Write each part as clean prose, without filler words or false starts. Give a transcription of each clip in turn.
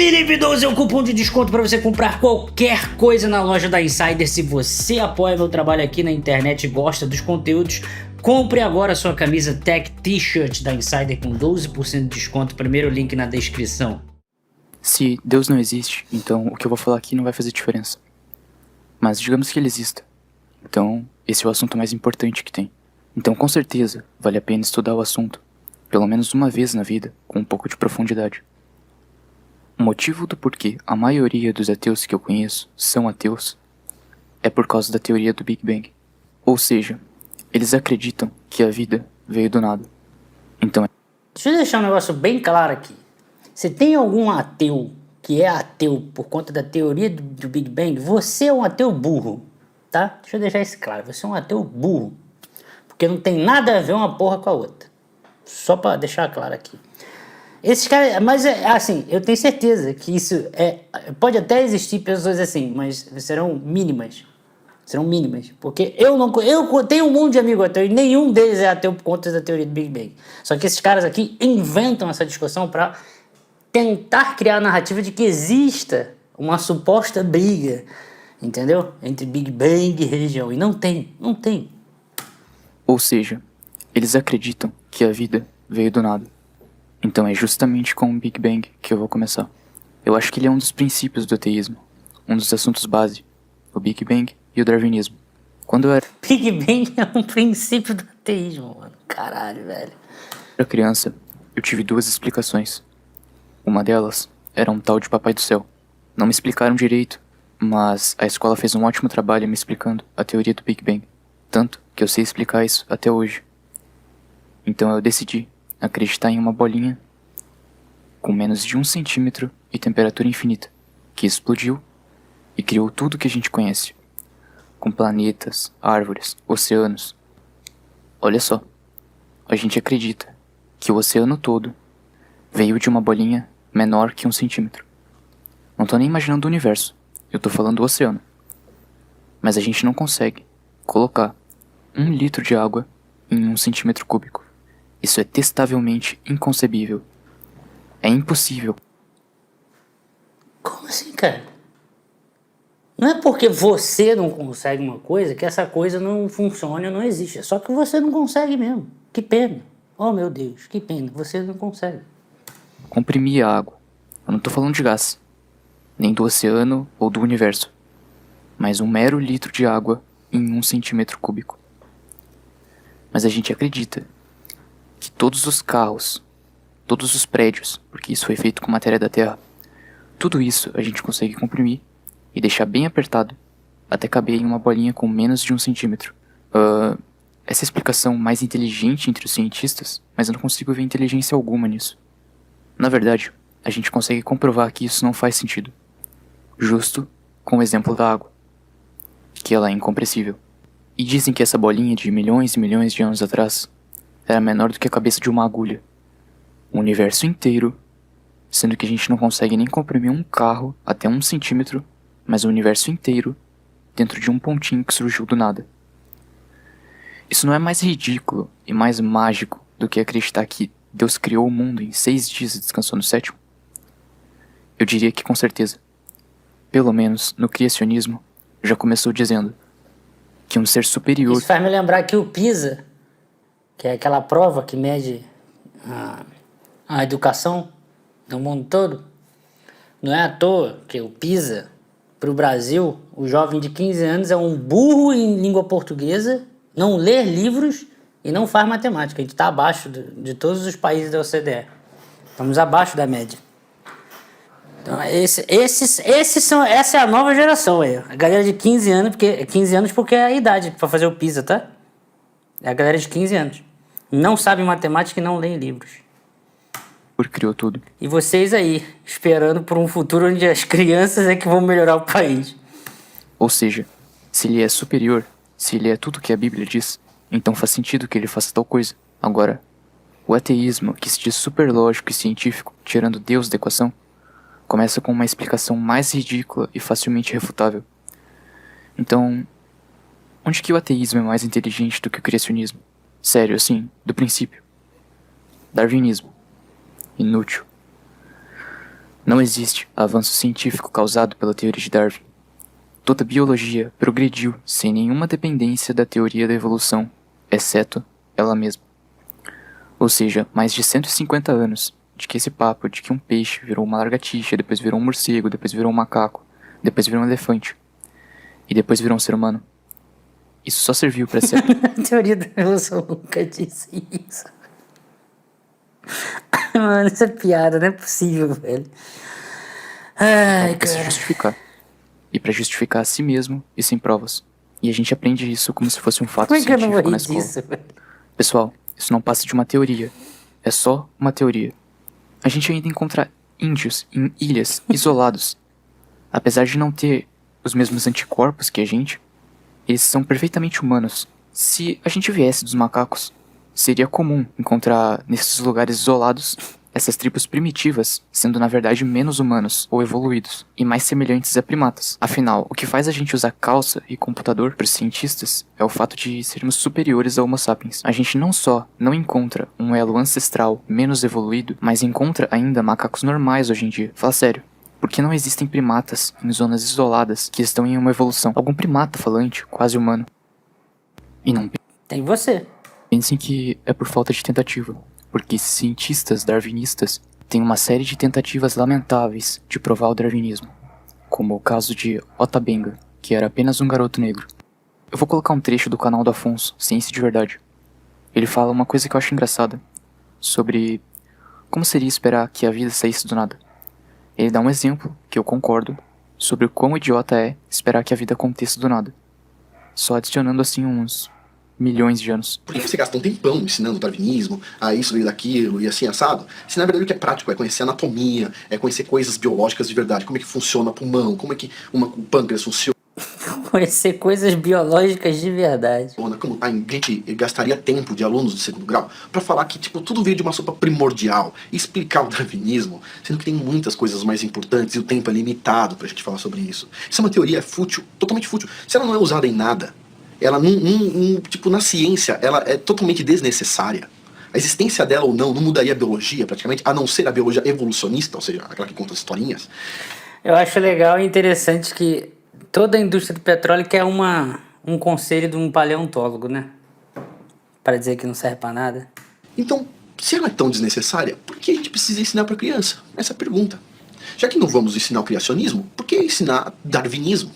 Felipe12 é o cupom de desconto para você comprar qualquer coisa na loja da Insider. Se você apoia meu trabalho aqui na internet e gosta dos conteúdos, compre agora sua camisa Tech T-shirt da Insider com 12% de desconto. Primeiro link na descrição. Se Deus não existe, então o que eu vou falar aqui não vai fazer diferença. Mas digamos que ele exista. Então, esse é o assunto mais importante que tem. Então, com certeza, vale a pena estudar o assunto, pelo menos uma vez na vida, com um pouco de profundidade. O motivo do porquê a maioria dos ateus que eu conheço são ateus é por causa da teoria do Big Bang. Ou seja, eles acreditam que a vida veio do nada. Então, Deixa eu deixar um negócio bem claro aqui. Se tem algum ateu que é ateu por conta da teoria do Big Bang, você é um ateu burro, tá? Deixa eu deixar isso claro, você é um ateu burro. Porque não tem nada a ver uma porra com a outra. Só pra deixar claro aqui. Esses caras, mas assim, eu tenho certeza que isso pode até existir pessoas assim, mas serão mínimas. Serão mínimas. Porque eu tenho um monte de amigos ateus e nenhum deles é ateu por conta da teoria do Big Bang. Só que esses caras aqui inventam essa discussão pra tentar criar a narrativa de que exista uma suposta briga, entendeu? Entre Big Bang e religião. E não tem. ou seja, eles acreditam que a vida veio do nada. Então é justamente com o Big Bang que eu vou começar. Eu acho que ele é um dos princípios do ateísmo, um dos assuntos base, o Big Bang e o darwinismo. Quando eu Big Bang é um princípio do ateísmo, mano. Caralho, velho. era criança, eu tive duas explicações. Uma delas era um tal de Papai do Céu. Não me explicaram direito, mas a escola fez um ótimo trabalho me explicando a teoria do Big Bang. Tanto que eu sei explicar isso até hoje. Então eu decidi acreditar em uma bolinha com menos de 1 centímetro e temperatura infinita, que explodiu e criou tudo que a gente conhece, com planetas, árvores, oceanos. Olha só, a gente acredita que o oceano todo veio de uma bolinha menor que 1 centímetro. Não tô nem imaginando o universo, eu tô falando do oceano. Mas a gente não consegue colocar 1 litro de água em 1 centímetro cúbico. Isso é testavelmente inconcebível. É impossível. Como assim, cara? Não é porque você não consegue uma coisa que essa coisa não funciona ou não existe. É só que você não consegue mesmo. Que pena. Oh, meu Deus, que pena. Você não consegue. Comprimir a água. Eu não tô falando de gás, nem do oceano ou do universo, mas 1 mero litro de água em 1 centímetro cúbico. Mas a gente acredita que todos os carros, todos os prédios, porque isso foi feito com matéria da Terra, tudo isso a gente consegue comprimir e deixar bem apertado até caber em uma bolinha com menos de 1 centímetro. Essa é a explicação mais inteligente entre os cientistas, mas eu não consigo ver inteligência alguma nisso. Na verdade, a gente consegue comprovar que isso não faz sentido. Justo com o exemplo da água, que ela é incompressível. E dizem que essa bolinha de milhões e milhões de anos atrás era menor do que a cabeça de uma agulha. O universo inteiro, sendo que a gente não consegue nem comprimir um carro até 1 centímetro, mas o universo inteiro dentro de um pontinho que surgiu do nada. Isso não é mais ridículo e mais mágico do que acreditar que Deus criou o mundo em 6 dias e descansou no 7º? Eu diria que com certeza. Pelo menos no criacionismo já começou dizendo que um ser superior... Isso faz me lembrar que o PISA, que é aquela prova que mede a educação no mundo todo, não é à toa que o PISA, para o Brasil, o jovem de 15 anos é um burro em língua portuguesa, não lê livros e não faz matemática. A gente está abaixo de todos os países da OCDE. Estamos abaixo da média. Então, essa é a nova geração aí. A galera de 15 anos porque é a idade para fazer o PISA, tá? É a galera de 15 anos. Não sabe matemática e não lê livros. criou tudo. E vocês aí, esperando por um futuro onde as crianças é que vão melhorar o país. Ou seja, se ele é superior, se ele é tudo que a Bíblia diz, então faz sentido que ele faça tal coisa. Agora, o ateísmo, que se diz super lógico e científico, tirando Deus da equação, começa com uma explicação mais ridícula e facilmente refutável. Então, onde que o ateísmo é mais inteligente do que o criacionismo? Sério, assim, do princípio. Darwinismo. Inútil. Não existe avanço científico causado pela teoria de Darwin. Toda a biologia progrediu sem nenhuma dependência da teoria da evolução, exceto ela mesma. Ou seja, mais de 150 anos de que esse papo de que um peixe virou uma lagartixa, depois virou um morcego, depois virou um macaco, depois virou um elefante, e depois virou um ser humano. Isso só serviu para ser... A teoria da evolução nunca disse isso. Mano, isso é piada, não é possível, velho. Ai, para se cara. justificar. E para justificar a si mesmo e sem provas. E a gente aprende isso como se fosse um fato Como é que eu não científico vou na rir escola. disso, velho? Pessoal, isso não passa de uma teoria. É só uma teoria. A gente ainda encontra índios em ilhas isolados. Apesar de não ter os mesmos anticorpos que a gente, eles são perfeitamente humanos. Se a gente viesse dos macacos, seria comum encontrar nesses lugares isolados essas tribos primitivas, sendo na verdade menos humanos ou evoluídos, e mais semelhantes a primatas. Afinal, o que faz a gente usar calça e computador para os cientistas é o fato de sermos superiores ao Homo sapiens. A gente não só não encontra um elo ancestral menos evoluído, mas encontra ainda macacos normais hoje em dia. Fala sério. Por que não existem primatas em zonas isoladas que estão em uma evolução? Algum primata falante, quase humano. E não Tem você. pensem que é por falta de tentativa, porque cientistas darwinistas têm uma série de tentativas lamentáveis de provar o darwinismo, como o caso de Ota Benga, que era apenas um garoto negro. Eu vou colocar um trecho do canal do Afonso, Ciência de Verdade. Ele fala uma coisa que eu acho engraçada, sobre como seria esperar que a vida saísse do nada. Ele dá um exemplo, que eu concordo, sobre o quão idiota é esperar que a vida aconteça do nada, só adicionando assim uns milhões de anos. Por que você gasta um tempão ensinando darwinismo, a isso veio daquilo e assim assado? Se na verdade o que é prático é conhecer anatomia, é conhecer coisas biológicas de verdade, como é que funciona o pulmão, como é que o pâncreas funciona, Conhecer coisas biológicas de verdade. como a gente gastaria tempo de alunos do segundo grau pra falar que tipo tudo veio de uma sopa primordial e explicar o darwinismo, sendo que tem muitas coisas mais importantes e o tempo é limitado pra gente falar sobre isso. Isso é uma teoria fútil, totalmente fútil. Se ela não é usada em nada, ela tipo na ciência, ela é totalmente desnecessária. A existência dela ou não mudaria a biologia praticamente, a não ser a biologia evolucionista, ou seja, aquela que conta as historinhas. Eu acho legal e interessante que toda a indústria do petróleo quer um conselho de um paleontólogo, né? Para dizer que não serve para nada. Então, se ela é tão desnecessária, por que a gente precisa ensinar para criança? Essa é a pergunta. Já que não vamos ensinar o criacionismo, por que ensinar darwinismo?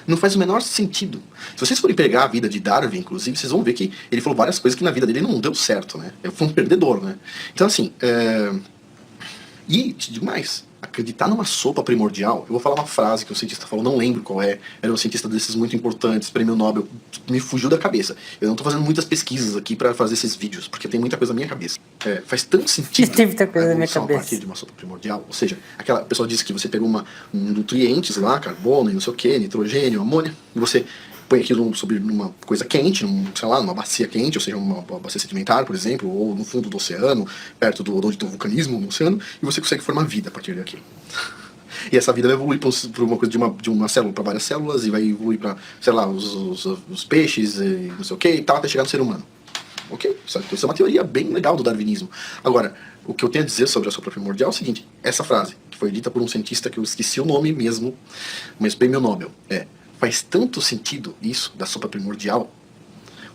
Não faz o menor sentido. Se vocês forem pegar a vida de Darwin, inclusive, vocês vão ver que ele falou várias coisas que na vida dele não deu certo, né? Ele foi um perdedor, né? Então, assim, E, te digo mais, acreditar numa sopa primordial, eu vou falar uma frase que um cientista falou, não lembro qual é, era um cientista desses muito importantes, prêmio Nobel, me fugiu da cabeça. Eu não tô fazendo muitas pesquisas aqui pra fazer esses vídeos, porque tem muita coisa na minha cabeça. Faz tanto sentido Tem muita coisa a na minha evolução a cabeça. partir de uma sopa primordial, ou seja, aquela pessoa disse que você pegou nutrientes lá, carbono e não sei o que, nitrogênio, amônia, e você põe aquilo sobre numa coisa quente, sei lá, numa bacia quente, ou seja, uma bacia sedimentar, por exemplo, ou no fundo do oceano, perto de onde tem um vulcanismo no oceano, e você consegue formar vida a partir daquilo. E essa vida vai evoluir para uma coisa de uma célula para várias células, e vai evoluir para, sei lá, os peixes, e não sei o que, e tal, até chegar no ser humano. Ok? Isso é uma teoria bem legal do darwinismo. Agora, o que eu tenho a dizer sobre a sopa primordial é o seguinte, essa frase, que foi dita por um cientista que eu esqueci o nome mesmo, mas prêmio Nobel, faz tanto sentido isso da sopa primordial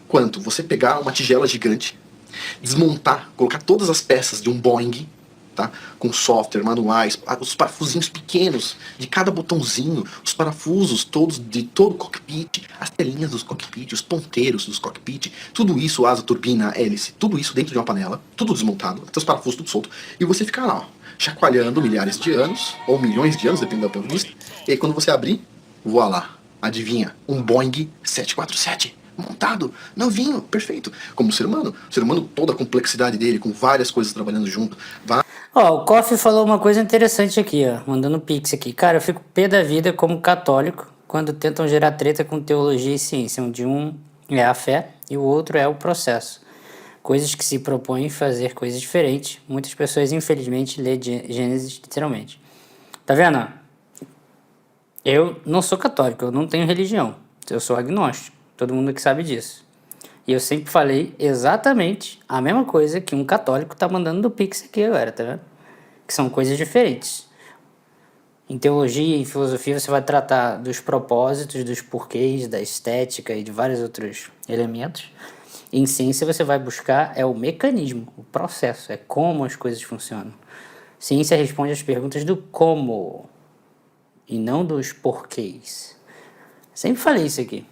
quanto você pegar uma tigela gigante, desmontar, colocar todas as peças de um Boeing, tá? Com software, manuais, os parafusinhos pequenos de cada botãozinho, os parafusos todos de todo o cockpit, as telinhas dos cockpit, os ponteiros dos cockpit, tudo isso, asa, turbina, hélice, tudo isso dentro de uma panela, tudo desmontado, até os parafusos tudo solto, e você fica lá, ó, chacoalhando milhares de anos, ou milhões de anos, dependendo da ponto de vista, e aí quando você abrir, voilá, adivinha, um Boeing 747 montado, novinho, perfeito. Como o ser humano, toda a complexidade dele, com várias coisas trabalhando junto. Ó, o Koff falou uma coisa interessante aqui, ó, mandando pix aqui. Cara, eu fico pé da vida como católico quando tentam gerar treta com teologia e ciência, onde um é a fé e o outro é o processo. Coisas que se propõem fazer coisas diferentes. Muitas pessoas, infelizmente, lê Gênesis literalmente. Tá vendo? Eu não sou católico, eu não tenho religião. Eu sou agnóstico. Todo mundo que sabe disso. E eu sempre falei exatamente a mesma coisa que um católico tá mandando do Pix aqui agora, tá vendo? Que são coisas diferentes. Em teologia e em filosofia você vai tratar dos propósitos, dos porquês, da estética e de vários outros elementos. Em ciência você vai buscar o mecanismo, o processo, é como as coisas funcionam. Ciência responde às perguntas do como e não dos porquês. Sempre falei isso aqui.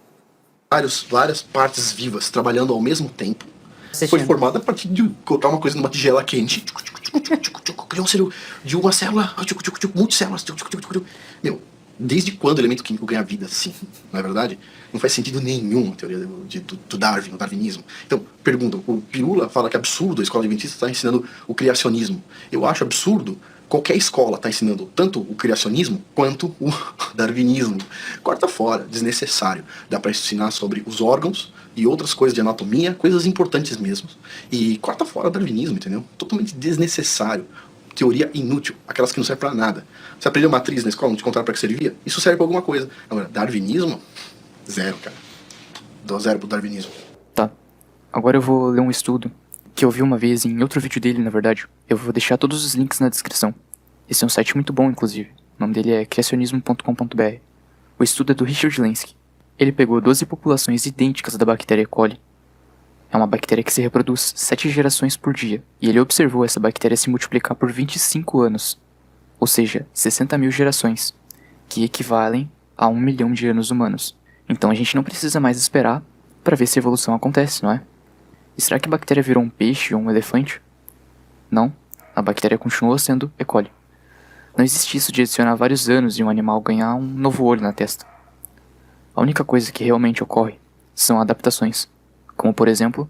Várias partes vivas trabalhando ao mesmo tempo. Foi Assistindo. formada a partir de colocar uma coisa numa tigela quente. Criou um cérebro de uma célula, multicélulas. Meu, desde quando o elemento químico ganha vida assim? Não é verdade? Não faz sentido nenhum a teoria do Darwin, o darwinismo. Então, perguntam, o Pirula fala que é absurdo a escola adventista estar ensinando o criacionismo. Eu acho absurdo qualquer escola estar ensinando tanto o criacionismo quanto o darwinismo. Corta fora, desnecessário. Dá para ensinar sobre os órgãos e outras coisas de anatomia, coisas importantes mesmo. E corta fora o darwinismo, entendeu? Totalmente desnecessário. Teoria inútil, aquelas que não servem pra nada. Você aprendeu matriz na escola, não te contaram pra que servia? Isso serve pra alguma coisa. Agora, darwinismo? Zero, cara. Dou zero pro darwinismo. Tá. Agora eu vou ler um estudo que eu vi uma vez em outro vídeo dele, na verdade. Eu vou deixar todos os links na descrição. Esse é um site muito bom, inclusive. O nome dele é criacionismo.com.br. O estudo é do Richard Lenski. Ele pegou 12 populações idênticas da bactéria E. coli. É uma bactéria que se reproduz 7 gerações por dia. E ele observou essa bactéria se multiplicar por 25 anos. Ou seja, 60 mil gerações. Que equivalem a 1 milhão de anos humanos. Então a gente não precisa mais esperar para ver se a evolução acontece, não é? E será que a bactéria virou um peixe ou um elefante? Não. A bactéria continua sendo E. coli. Não existe isso de adicionar vários anos e um animal ganhar um novo olho na testa. A única coisa que realmente ocorre são adaptações. Como, por exemplo,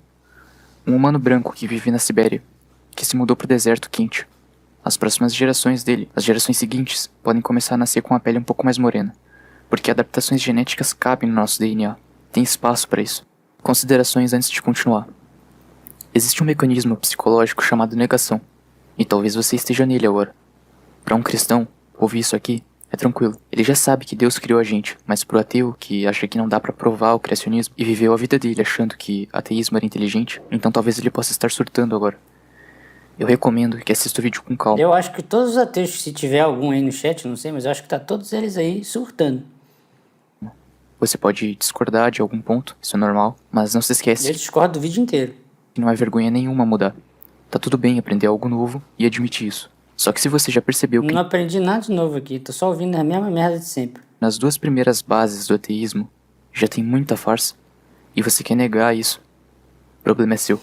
um humano branco que vive na Sibéria, que se mudou para o deserto quente. As próximas gerações dele, as gerações seguintes, podem começar a nascer com a pele um pouco mais morena, porque adaptações genéticas cabem no nosso DNA. Tem espaço para isso. Considerações antes de continuar. Existe um mecanismo psicológico chamado negação, e talvez você esteja nele agora. Para um cristão, ouvir isso aqui é tranquilo. Ele já sabe que Deus criou a gente, mas pro ateu, que acha que não dá pra provar o criacionismo e viveu a vida dele achando que ateísmo era inteligente, então talvez ele possa estar surtando agora. Eu recomendo que assista o vídeo com calma. Eu acho que todos os ateus, se tiver algum aí no chat, não sei, mas eu acho que tá todos eles aí surtando. Você pode discordar de algum ponto, isso é normal, mas não se esquece Eu discordo do vídeo inteiro. que não é vergonha nenhuma mudar. Tá tudo bem aprender algo novo e admitir isso. Só que se você já percebeu que Não aprendi nada de novo aqui, tô só ouvindo a mesma merda de sempre. nas 2 primeiras bases do ateísmo já tem muita farsa, e você quer negar isso, o problema é seu.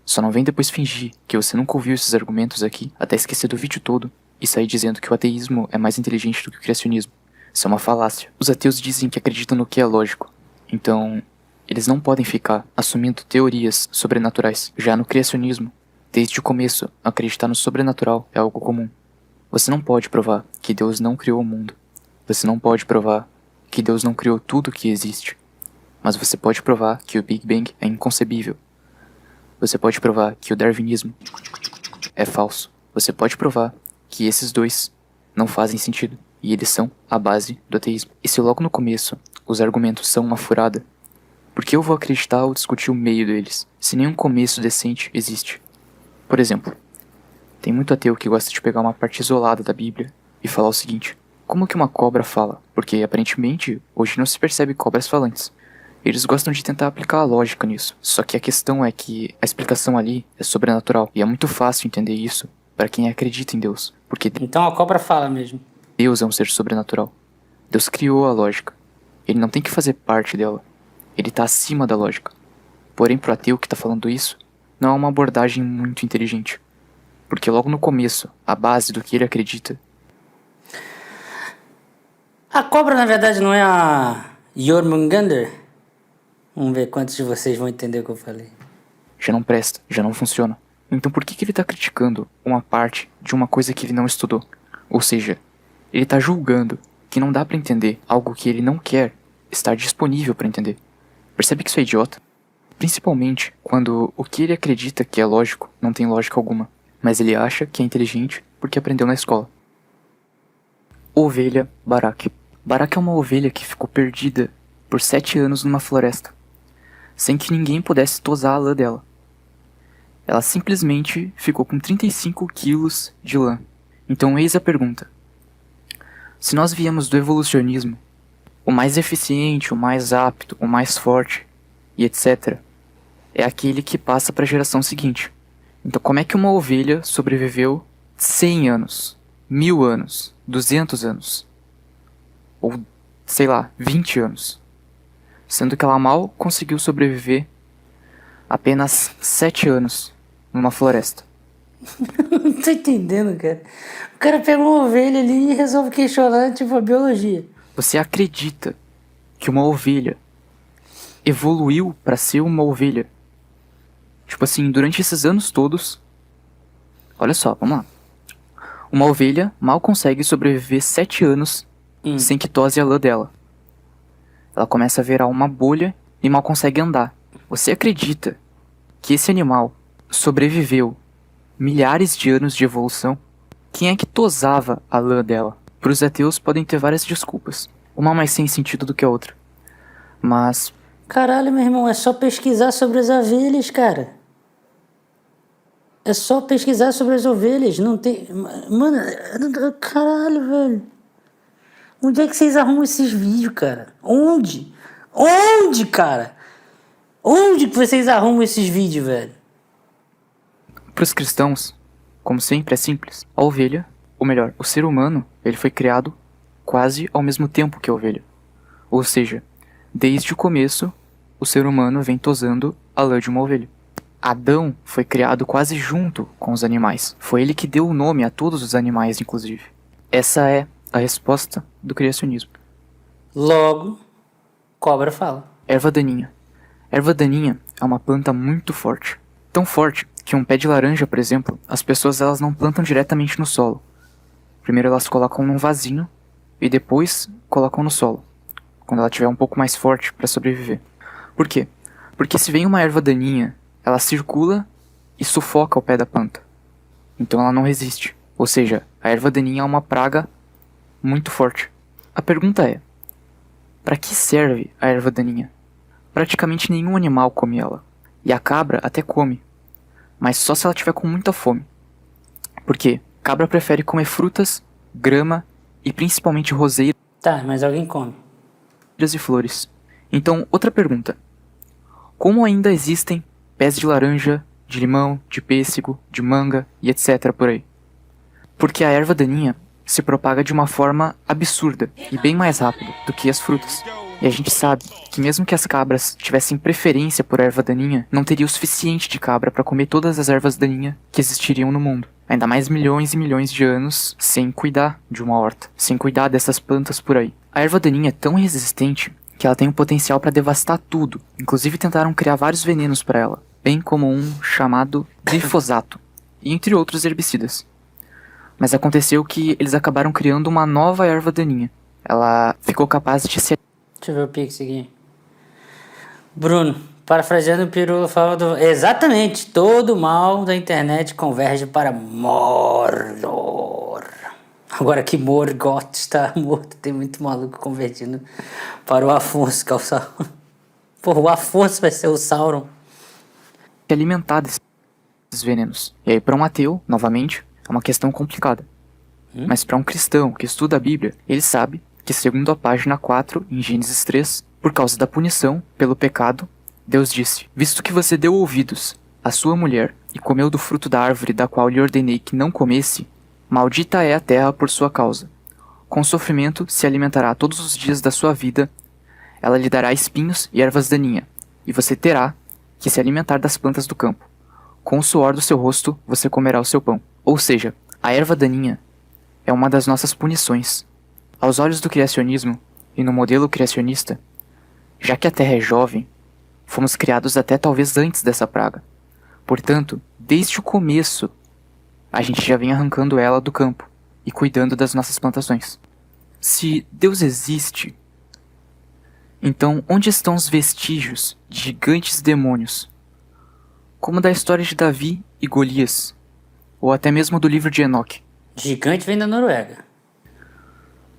Só não vem depois fingir que você nunca ouviu esses argumentos aqui, até esquecer do vídeo todo, e sair dizendo que o ateísmo é mais inteligente do que o criacionismo. Isso é uma falácia. Os ateus dizem que acreditam no que é lógico, então eles não podem ficar assumindo teorias sobrenaturais. Já no criacionismo, desde o começo, acreditar no sobrenatural é algo comum. Você não pode provar que Deus não criou o mundo. Você não pode provar que Deus não criou tudo que existe. Mas você pode provar que o Big Bang é inconcebível. Você pode provar que o darwinismo é falso. Você pode provar que esses dois não fazem sentido. E eles são a base do ateísmo. E se logo no começo os argumentos são uma furada, por que eu vou acreditar ou discutir o meio deles, se nenhum começo decente existe? Por exemplo, tem muito ateu que gosta de pegar uma parte isolada da Bíblia e falar o seguinte: como que uma cobra fala? Porque aparentemente hoje não se percebe cobras falantes. Eles gostam de tentar aplicar a lógica nisso. Só que a questão é que a explicação ali é sobrenatural. E é muito fácil entender isso para quem acredita em Deus. Porque Então a cobra fala mesmo. Deus é um ser sobrenatural. Deus criou a lógica. Ele não tem que fazer parte dela. Ele tá acima da lógica. Porém, pro ateu que tá falando isso, não é uma abordagem muito inteligente. Porque logo no começo, a base do que ele acredita... A cobra, na verdade, não é a Jormungandr? Vamos ver quantos de vocês vão entender o que eu falei. já não presta, já não funciona. Então por que ele tá criticando uma parte de uma coisa que ele não estudou? Ou seja, ele tá julgando que não dá pra entender algo que ele não quer estar disponível pra entender. Percebe que isso é idiota? Principalmente quando o que ele acredita que é lógico não tem lógica alguma, mas ele acha que é inteligente porque aprendeu na escola. Ovelha Barak. Barak é uma ovelha que ficou perdida por 7 anos numa floresta, sem que ninguém pudesse tosar a lã dela. Ela simplesmente ficou com 35 quilos de lã. Então eis a pergunta: Se nós viemos do evolucionismo, o mais eficiente, o mais apto, o mais forte e etc. é aquele que passa para a geração seguinte. Então como é que uma ovelha sobreviveu 100 anos, 1000 anos, 200 anos? Ou, sei lá, 20 anos? Sendo que ela mal conseguiu sobreviver apenas 7 anos numa floresta. Não tô entendendo, cara. O cara pega uma ovelha ali e resolve questionar, tipo, a biologia. Você acredita que uma ovelha evoluiu para ser uma ovelha? Tipo assim, durante esses anos todos... Olha só, vamos lá. Uma ovelha mal consegue sobreviver 7 anos sem que tose a lã dela. Ela começa a virar uma bolha e mal consegue andar. Você acredita que esse animal sobreviveu milhares de anos de evolução? Quem é que tosava a lã dela? Para os ateus podem ter várias desculpas, uma mais sem sentido do que a outra. Mas... Caralho, meu irmão, é só pesquisar sobre as ovelhas, cara. É só pesquisar sobre as ovelhas, não tem... Mano, caralho, velho. Onde é que vocês arrumam esses vídeos, cara? Onde? Onde, cara? Onde que vocês arrumam esses vídeos, velho? Para os cristãos, como sempre, é simples. A ovelha, ou melhor, o ser humano, ele foi criado quase ao mesmo tempo que a ovelha. Ou seja, desde o começo, o ser humano vem tosando a lã de uma ovelha. Adão foi criado quase junto com os animais. Foi ele que deu o nome a todos os animais, inclusive. Essa é a resposta do criacionismo. Logo, cobra fala. Erva daninha. Erva daninha é uma planta muito forte. Tão forte que um pé de laranja, por exemplo, as pessoas elas não plantam diretamente no solo. Primeiro elas colocam num vasinho e depois colocam no solo, quando ela estiver um pouco mais forte para sobreviver. Por quê? Porque se vem uma erva daninha, ela circula e sufoca o pé da planta. Então ela não resiste. Ou seja, a erva daninha é uma praga muito forte. A pergunta é: para que serve a erva daninha? Praticamente nenhum animal come ela. E a cabra até come, mas só se ela tiver com muita fome. Por quê? Cabra prefere comer frutas, grama e principalmente roseiras Tá, mas alguém come. e flores. Então, outra pergunta. Como ainda existem pés de laranja, de limão, de pêssego, de manga e etc. por aí? Porque a erva daninha se propaga de uma forma absurda e bem mais rápido do que as frutas. E a gente sabe que mesmo que as cabras tivessem preferência por erva daninha, não teria o suficiente de cabra para comer todas as ervas daninhas que existiriam no mundo. Ainda mais milhões e milhões de anos sem cuidar de uma horta, sem cuidar dessas plantas por aí. A erva daninha é tão resistente que ela tem o potencial para devastar tudo. Inclusive tentaram criar vários venenos para ela, bem como um chamado glifosato, e entre outros herbicidas. Mas aconteceu que eles acabaram criando uma nova erva daninha. Ela ficou capaz de se... Deixa eu ver o pix aqui. Bruno, parafraseando o Pirula, fala do... Exatamente, todo mal da internet converge para Mordor. Agora que Morgoth está morto, tem muito maluco convergindo para o Afonso, que é o Sauron. Porra, o Afonso vai ser o Sauron. alimentar desses venenos. E aí, para um ateu, novamente, é uma questão complicada. Mas para um cristão que estuda a Bíblia, ele sabe que, segundo a página 4, em Gênesis 3, por causa da punição pelo pecado, Deus disse: visto que você deu ouvidos à sua mulher e comeu do fruto da árvore da qual lhe ordenei que não comesse, maldita é a terra por sua causa. Com sofrimento se alimentará todos os dias da sua vida, ela lhe dará espinhos e ervas daninhas, e você terá que se alimentar das plantas do campo. Com o suor do seu rosto você comerá o seu pão. Ou seja, a erva daninha é uma das nossas punições. Aos olhos do criacionismo e no modelo criacionista, já que a Terra é jovem, fomos criados até talvez antes dessa praga. Portanto, desde o começo, a gente já vem arrancando ela do campo e cuidando das nossas plantações. Se Deus existe, então onde estão os vestígios de gigantes demônios, como da história de Davi e Golias, ou até mesmo do livro de Enoque? Gigante vem da Noruega.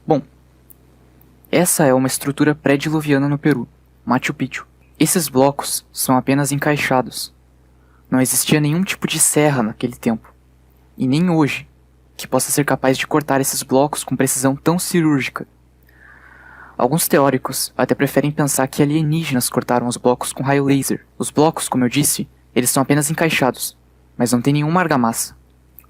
Bom, essa é uma estrutura pré-diluviana no Peru, Machu Picchu. Esses blocos são apenas encaixados. Não existia nenhum tipo de serra naquele tempo, e nem hoje. que possa ser capaz de cortar esses blocos com precisão tão cirúrgica. Alguns teóricos até preferem pensar que alienígenas cortaram os blocos com raio laser. Os blocos, como eu disse, eles são apenas encaixados, mas não tem nenhuma argamassa.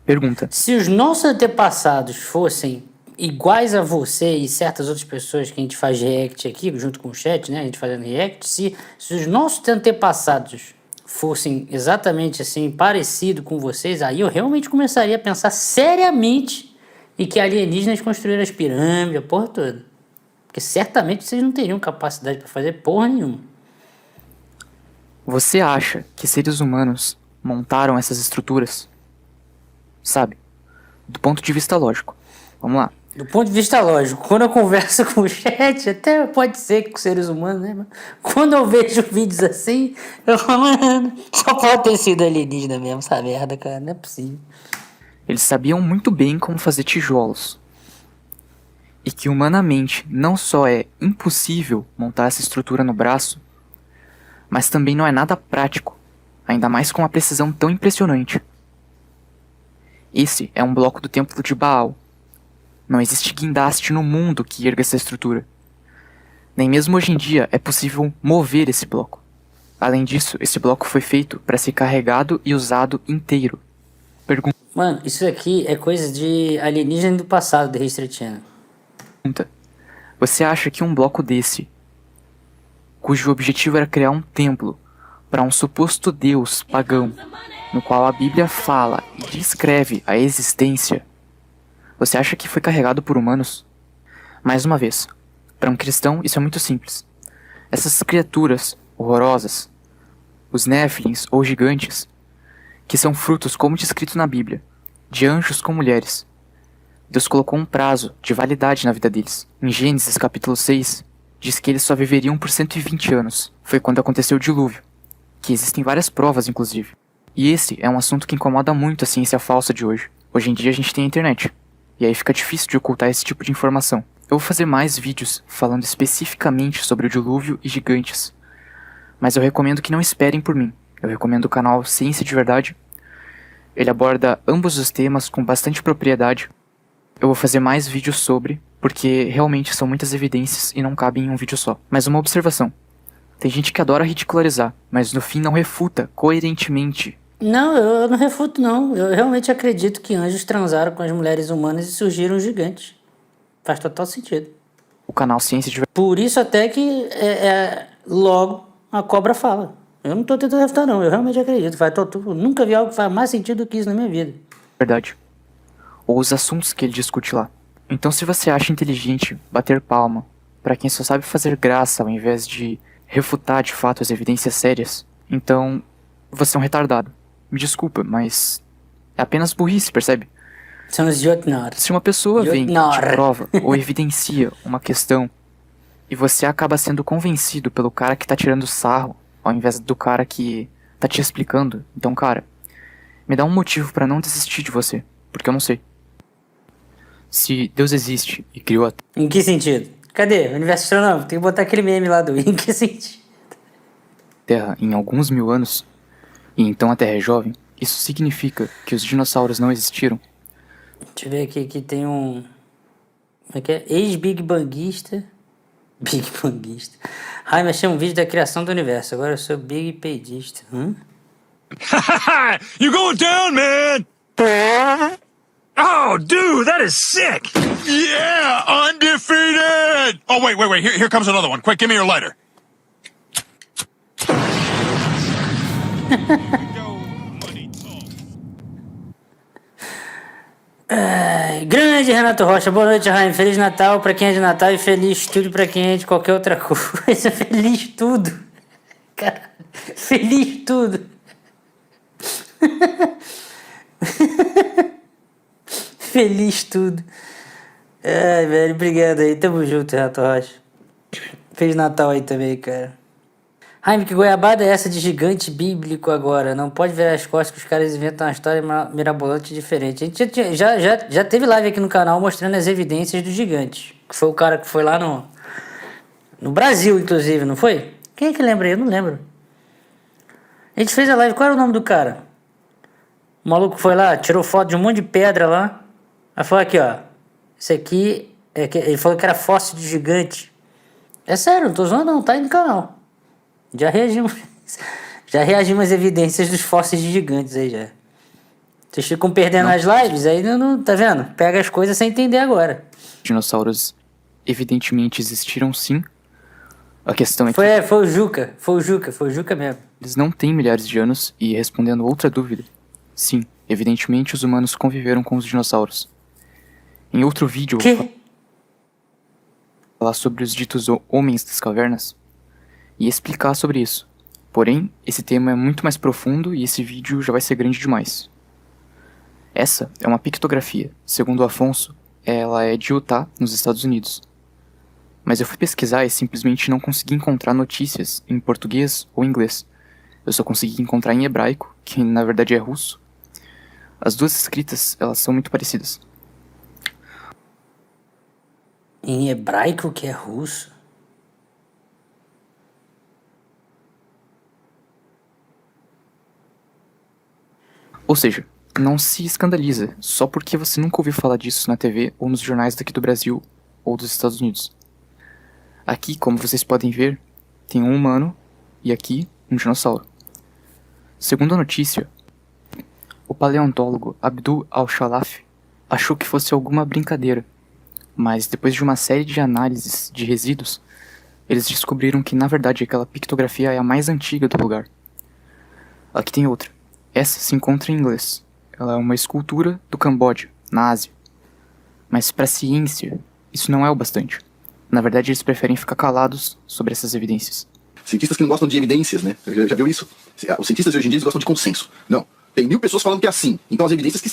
Pergunta: se os nossos antepassados fossem iguais a você e certas outras pessoas que a gente faz react aqui, junto com o chat, né? A gente fazendo react, se os nossos antepassados fossem exatamente assim, parecido com vocês, aí eu realmente começaria a pensar seriamente em que alienígenas construíram as pirâmides, a porra toda. Porque certamente vocês não teriam capacidade para fazer porra nenhuma. Você acha que seres humanos montaram essas estruturas? Sabe? Do ponto de vista lógico. Vamos lá. Do ponto de vista lógico, quando eu converso com o chat, até pode ser que com seres humanos, né? Mas quando eu vejo vídeos assim, eu falo, mano, só pode ter sido alienígena mesmo, essa merda, cara, não é possível. Eles sabiam muito bem como fazer tijolos. E que humanamente não só é impossível montar essa estrutura no braço, mas também não é nada prático, ainda mais com uma precisão tão impressionante. Esse é um bloco do Templo de Baal. Não existe guindaste no mundo que erga essa estrutura. Nem mesmo hoje em dia é possível mover esse bloco. Além disso, esse bloco foi feito para ser carregado e usado inteiro. Pergunta: mano, isso aqui é coisa de alienígena do passado, de History Channel. você acha que um bloco desse, cujo objetivo era criar um templo para um suposto deus pagão, no qual a Bíblia fala e descreve a existência, você acha que foi carregado por humanos? Mais uma vez, para um cristão isso é muito simples. Essas criaturas horrorosas, os Néfilins ou gigantes, que são frutos, como descrito na Bíblia, de anjos com mulheres, Deus colocou um prazo de validade na vida deles. Em Gênesis capítulo 6, diz que eles só viveriam por 120 anos. Foi quando aconteceu o dilúvio, que existem várias provas inclusive. E esse é um assunto que incomoda muito a ciência falsa de hoje. Hoje em dia a gente tem a internet, e aí fica difícil de ocultar esse tipo de informação. Eu vou fazer mais vídeos falando especificamente sobre o dilúvio e gigantes, mas eu recomendo que não esperem por mim. Eu recomendo o canal Ciência de Verdade. Ele aborda ambos os temas com bastante propriedade. Eu vou fazer mais vídeos sobre, porque realmente são muitas evidências e não cabem em um vídeo só. Mas uma observação: tem gente que adora ridicularizar, mas no fim não refuta coerentemente. Não, eu não refuto não. Eu realmente acredito que anjos transaram com as mulheres humanas e surgiram gigantes. Faz total sentido. O canal Ciência de Verdade. Por isso até que logo a cobra fala. Eu não tô tentando refutar não, eu realmente acredito. Eu nunca vi algo que faz mais sentido do que isso na minha vida. Verdade. Ou os assuntos que ele discute lá. Então, se você acha inteligente bater palma para quem só sabe fazer graça ao invés de refutar de fato as evidências sérias, então você é um retardado. Me desculpa, mas é apenas burrice, percebe? São os idiotnores. Se uma pessoa vem, te prova ou evidencia uma questão e você acaba sendo convencido pelo cara que tá tirando sarro ao invés do cara que tá te explicando, então, cara, me dá um motivo pra não desistir de você, porque eu não sei. Se Deus existe e criou a Em que sentido? Cadê? O universo astronômico? Tem que botar aquele meme lá do em que sentido? Terra em alguns mil anos, e então a Terra é jovem, isso significa que os dinossauros não existiram? Deixa eu ver aqui, que tem um... Como é que é? Ex-Big Bangista. Big Bangista. Ai, mas achei um vídeo da criação do universo. Agora eu sou Big Pedista. You going down, man? Oh, dude, that is sick. Yeah, undefeated. Oh, wait. Here comes another one. Quick, give me your lighter. Grande Renato Rocha, boa noite, Raim. Feliz Natal pra quem é de Natal e feliz tudo pra quem é de qualquer outra coisa. Feliz tudo. Cara, feliz tudo. Feliz tudo. Ai, velho, obrigado aí. Tamo junto, Renato Rocha. Feliz Natal aí também, cara. Jaime, que goiabada é essa de gigante bíblico agora? Não pode virar as costas que os caras inventam uma história mirabolante diferente. A gente já teve live aqui no canal mostrando as evidências dos gigantes. Que foi o cara que foi lá no Brasil, inclusive, não foi? Quem é que lembra aí? Eu não lembro. A gente fez a live. Qual era o nome do cara? O maluco foi lá, tirou foto de um monte de pedra lá. Aí falou aqui, ó. Isso aqui, ele falou que era fóssil de gigante. É sério, não tô zoando não, tá aí no canal. Já reagimos às evidências dos fósseis de gigantes aí já. Vocês ficam perdendo as lives, aí não, tá vendo? Pega as coisas sem entender agora. Dinossauros evidentemente existiram sim. A questão é que Foi o Juca mesmo. eles não têm milhares de anos e, respondendo outra dúvida, sim, evidentemente os humanos conviveram com os dinossauros. Em outro vídeo eu vou Que? falar sobre os ditos homens das cavernas e explicar sobre isso. Porém, esse tema é muito mais profundo e esse vídeo já vai ser grande demais. Essa é uma pictografia. Segundo o Afonso, ela é de Utah, nos Estados Unidos. Mas eu fui pesquisar e simplesmente não consegui encontrar notícias em português ou inglês. Eu só consegui encontrar em hebraico, que na verdade é russo. As duas escritas, elas são muito parecidas. Em hebraico que é russo? Ou seja, não se escandaliza só porque você nunca ouviu falar disso na TV ou nos jornais daqui do Brasil ou dos Estados Unidos. Aqui, como vocês podem ver, tem um humano e aqui um dinossauro. Segundo a notícia, o paleontólogo Abdul Al-Shalaf achou que fosse alguma brincadeira, mas depois de uma série de análises de resíduos, eles descobriram que na verdade aquela pictografia é a mais antiga do lugar. Aqui tem outra. Essa se encontra em inglês. Ela é uma escultura do Camboja, na Ásia. Mas para a ciência, isso não é o bastante. Na verdade, eles preferem ficar calados sobre essas evidências. Cientistas que não gostam de evidências, né? Já viu isso? Os cientistas de hoje em dia eles gostam de consenso. Não. Tem 1000 pessoas falando que é assim. Então as evidências que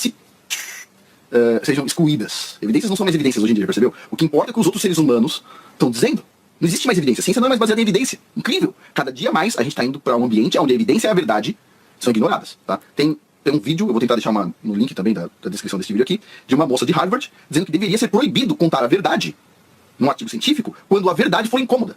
sejam excluídas. Evidências não são mais evidências hoje em dia, percebeu? O que importa é que os outros seres humanos estão dizendo. Não existe mais evidência. A ciência não é mais baseada em evidência. Incrível. Cada dia mais a gente está indo para um ambiente onde a evidência e a verdade são ignoradas. Tá? Tem um vídeo, eu vou tentar deixar no link também da descrição desse vídeo aqui, de uma moça de Harvard dizendo que deveria ser proibido contar a verdade num artigo científico quando a verdade for incômoda.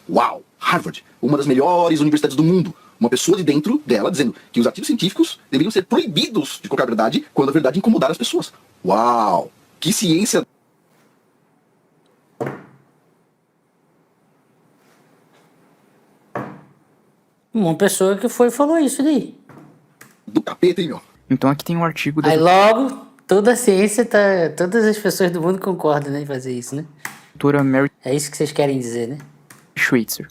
Uau! Harvard, uma das melhores universidades do mundo. Uma pessoa de dentro dela dizendo que os artigos científicos deveriam ser proibidos de colocar a verdade quando a verdade incomodar as pessoas. Uau! Que ciência! Uma pessoa que falou isso daí. Do capeta, hein, meu? Então aqui tem um artigo da Aí logo, toda a ciência todas as pessoas do mundo concordam, né, em fazer isso, né? doutora Mary É isso que vocês querem dizer, né? Schweitzer.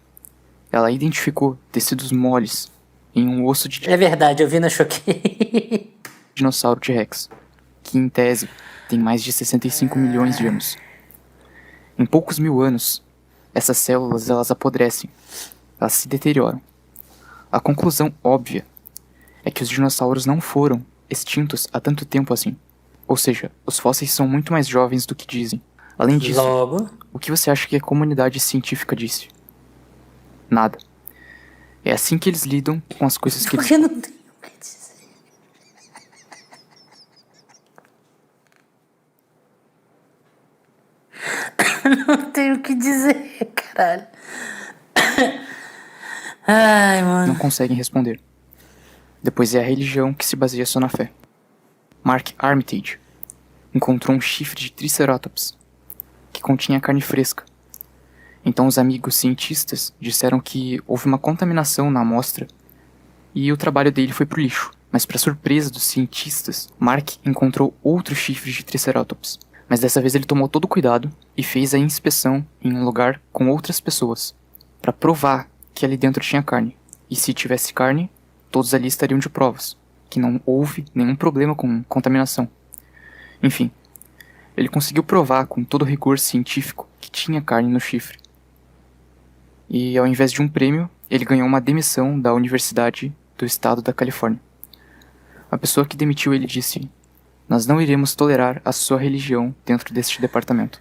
Ela identificou tecidos moles em um osso de É verdade, eu vi na Choquei. dinossauro T-Rex, que em tese tem mais de 65 milhões de anos. Em poucos mil anos, essas células elas apodrecem, elas se deterioram. A conclusão óbvia é que os dinossauros não foram extintos há tanto tempo assim. Ou seja, os fósseis são muito mais jovens do que dizem. Além disso, Logo, o que você acha que a comunidade científica disse? Nada. É assim que eles lidam com as coisas que eles... porque não tem o que dizer. Não tenho o que dizer, caralho. Ai, não mano. conseguem responder. Depois é a religião que se baseia só na fé. Mark Armitage encontrou um chifre de Triceratops que continha carne fresca. Então os amigos cientistas disseram que houve uma contaminação na amostra e o trabalho dele foi pro lixo. Mas para surpresa dos cientistas, Mark encontrou outro chifre de Triceratops. Mas dessa vez ele tomou todo o cuidado e fez a inspeção em um lugar com outras pessoas para provar que ali dentro tinha carne. E se tivesse carne, todos ali estariam de provas, que não houve nenhum problema com contaminação. Enfim, ele conseguiu provar com todo o rigor científico que tinha carne no chifre. E ao invés de um prêmio, ele ganhou uma demissão da Universidade do Estado da Califórnia. A pessoa que demitiu ele disse: "Nós não iremos tolerar a sua religião dentro deste departamento."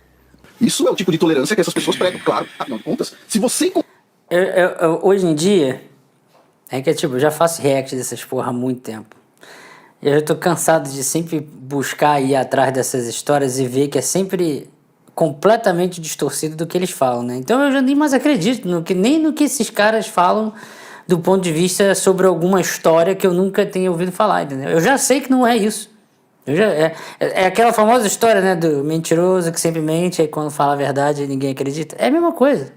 Isso é o tipo de tolerância que essas pessoas pregam, claro. Afinal de contas, se você... Hoje em dia, é que tipo, eu já faço react dessas porra há muito tempo. Eu já tô cansado de sempre buscar ir atrás dessas histórias e ver que é sempre completamente distorcido do que eles falam, né? Então eu já nem mais acredito nem no que esses caras falam do ponto de vista sobre alguma história que eu nunca tenha ouvido falar, entendeu? Eu já sei que não é isso. É aquela famosa história, né, do mentiroso que sempre mente, aí quando fala a verdade ninguém acredita. É a mesma coisa.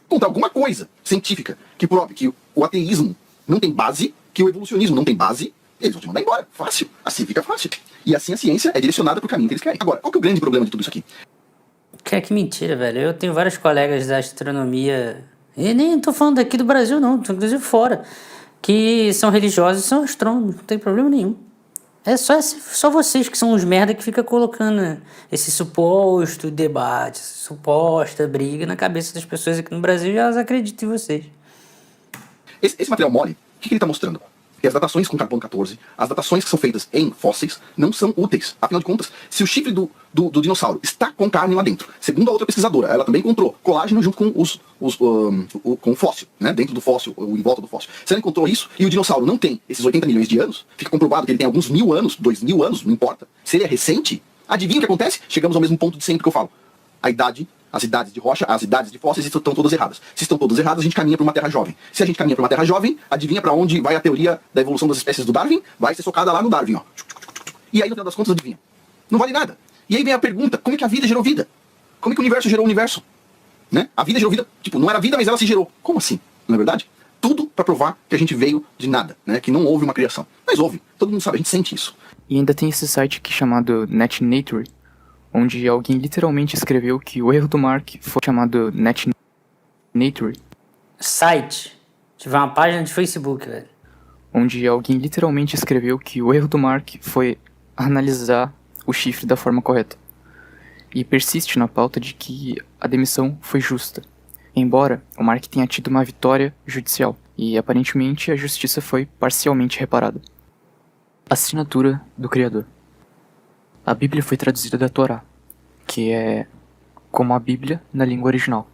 Contar alguma coisa científica que prove que o ateísmo não tem base, que o evolucionismo não tem base, eles vão te mandar embora. Fácil. Assim fica fácil. E assim a ciência é direcionada pro caminho que eles querem. Agora, qual que é o grande problema de tudo isso aqui? Que mentira, velho. Eu tenho vários colegas da astronomia, e nem tô falando daqui do Brasil, não, tô inclusive fora, que são religiosos e são astrônomos, não tem problema nenhum. É só vocês que são os merda que fica colocando esse suposto debate, essa suposta briga na cabeça das pessoas aqui no Brasil e elas acreditam em vocês. Esse material mole, o que ele está mostrando? Que as datações com carbono 14, as datações que são feitas em fósseis, não são úteis. Afinal de contas, se o chifre do dinossauro está com carne lá dentro, segundo a outra pesquisadora, ela também encontrou colágeno junto com com o fóssil, né? Dentro do fóssil, ou em volta do fóssil. Se ela encontrou isso, e o dinossauro não tem esses 80 milhões de anos, fica comprovado que ele tem alguns 1000 anos, 2000 anos, não importa. Se ele é recente, adivinha o que acontece? Chegamos ao mesmo ponto de sempre que eu falo. As idades de rocha, as idades de fósseis estão todas erradas. Se estão todas erradas, a gente caminha para uma Terra jovem. Se a gente caminha para uma Terra jovem, adivinha para onde vai a teoria da evolução das espécies do Darwin? Vai ser socada lá no Darwin, ó. E aí, no final das contas, adivinha. Não vale nada. E aí vem a pergunta, como é que a vida gerou vida? Como é que o universo gerou o universo? Né? A vida gerou vida, tipo, não era vida, mas ela se gerou. Como assim? Não é verdade? Tudo para provar que a gente veio de nada, né? Que não houve uma criação. Mas houve. Todo mundo sabe, a gente sente isso. E ainda tem esse site aqui chamado NetNature, onde alguém literalmente escreveu que o erro do Mark foi chamado NetNature. Site. Tiver uma página de Facebook, velho. Onde alguém literalmente escreveu que o erro do Mark foi analisar o chifre da forma correta. E persiste na pauta de que a demissão foi justa, embora o Mark tenha tido uma vitória judicial, e aparentemente a justiça foi parcialmente reparada. Assinatura do Criador. A Bíblia foi traduzida da Torá, que é como a Bíblia na língua original.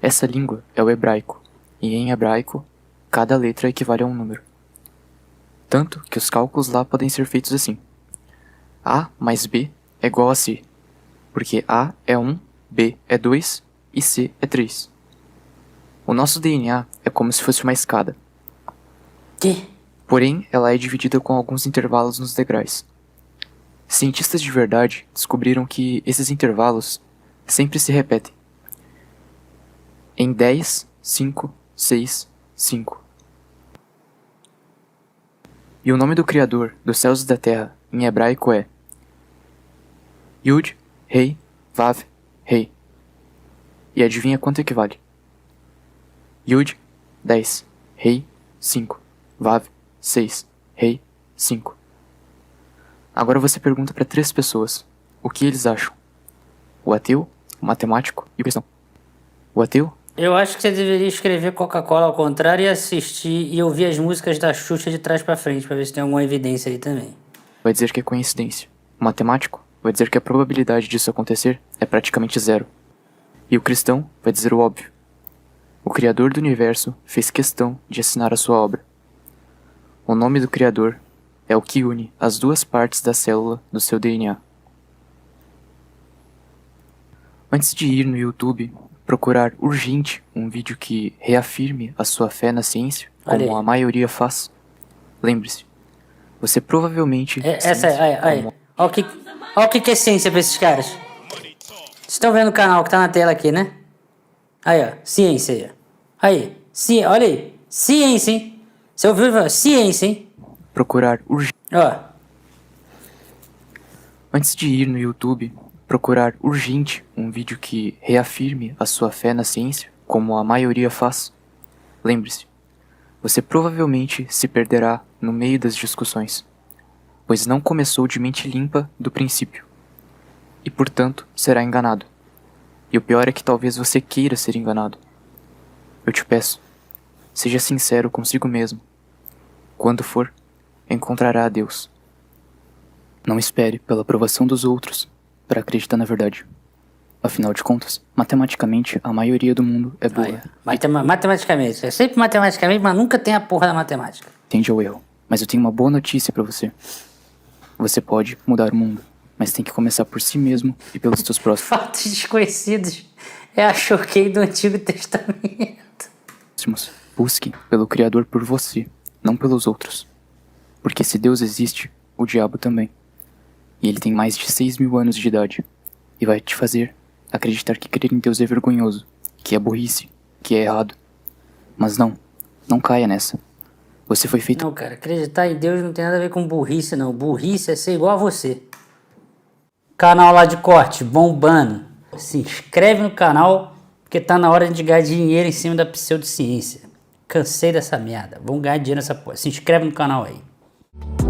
Essa língua é o hebraico, e em hebraico, cada letra equivale a um número. Tanto que os cálculos lá podem ser feitos assim. A mais B é igual a C, porque A é 1, B é 2 e C é 3. O nosso DNA é como se fosse uma escada. Que? Porém, ela é dividida com alguns intervalos nos degraus. Cientistas de verdade descobriram que esses intervalos sempre se repetem. Em 10, 5, 6, 5. E o nome do Criador dos céus e da terra em hebraico é Yud, Rei, Vav, Rei. E adivinha quanto equivale? Yud, 10, Rei, 5, Vav, 6, Rei, 5. Agora você pergunta para 3 pessoas o que eles acham. O ateu, o matemático e o cristão. O ateu? Eu acho que você deveria escrever Coca-Cola ao contrário e assistir e ouvir as músicas da Xuxa de trás pra frente pra ver se tem alguma evidência aí também. Vai dizer que é coincidência. O matemático vai dizer que a probabilidade disso acontecer é praticamente zero. E o cristão vai dizer o óbvio. O Criador do Universo fez questão de assinar a sua obra. O nome do Criador é o que une as duas partes da célula do seu DNA. Antes de ir no YouTube procurar urgente um vídeo que reafirme a sua fé na ciência, como a maioria faz, lembre-se, você provavelmente... Olha o que é ciência pra esses caras. Vocês estão vendo o canal que tá na tela aqui, né? Aí, ó, ciência aí. Aí, olha aí, ciência, hein? Você ouviu? Ciência, hein? Procurar urgente... Antes de ir no YouTube procurar urgente um vídeo que reafirme a sua fé na ciência, como a maioria faz, lembre-se, você provavelmente se perderá no meio das discussões, pois não começou de mente limpa do princípio, e portanto será enganado. E o pior é que talvez você queira ser enganado. Eu te peço, seja sincero consigo mesmo. Quando for, encontrará a Deus. Não espere pela aprovação dos outros para acreditar na verdade. Afinal de contas, matematicamente, a maioria do mundo é boa. Matematicamente. É sempre matematicamente, mas nunca tem a porra da matemática. Tende ao erro. Mas eu tenho uma boa notícia pra você. Você pode mudar o mundo, mas tem que começar por si mesmo e pelos seus próximos. Fatos desconhecidos é a choquei do Antigo Testamento. Busque pelo Criador por você, não pelos outros. Porque se Deus existe, o diabo também. E ele tem mais de 6.000 anos de idade. E vai te fazer acreditar que crer em Deus é vergonhoso, que é burrice, que é errado. Mas não caia nessa. Você foi feito... Não, cara, acreditar em Deus não tem nada a ver com burrice, não. Burrice é ser igual a você. Canal lá de corte, bombando. Se inscreve no canal, porque tá na hora de ganhar dinheiro em cima da pseudociência. Cansei dessa merda. Vamos ganhar dinheiro nessa porra. Se inscreve no canal aí.